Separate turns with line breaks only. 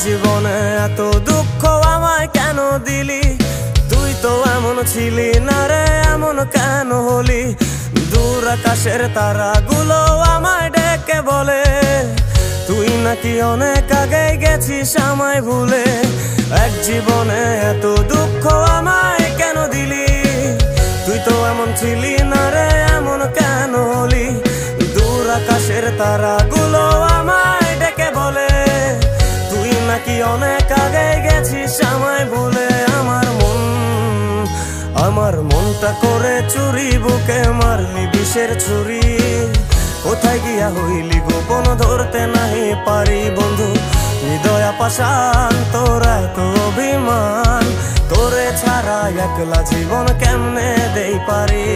জীবনে এত দুঃখ আমায় কেন দিলি? তুই তো এমন ছিলি না রে, এমন কেন হলি? দূর আকাশের তারাগুলো আমায় ডেকে বলে তুই নাকি অনেক আগে গেছিস আমায় ভুলে। এক জীবনে এত দুঃখ আমায় কেন দিলি? তুই তো এমন ছিলি না রে, এমন কেন হলি? দূর আকাশের তারাগুলো আমায় ডেকে বলে তুই নাকি অনেক আগে গেছিস আমায় ভুলে। আমার মনটা করে চুরি, বুকে মারলি বিষের ছুরি। কোথায় গিয়া হইলি গোপন ধরতে নাহি পারি বন্ধু। হৃদয় পাষাণ তোর এত অভিমান, তোরে ছাড়া একলা জীবন কেমনে দেই পারি?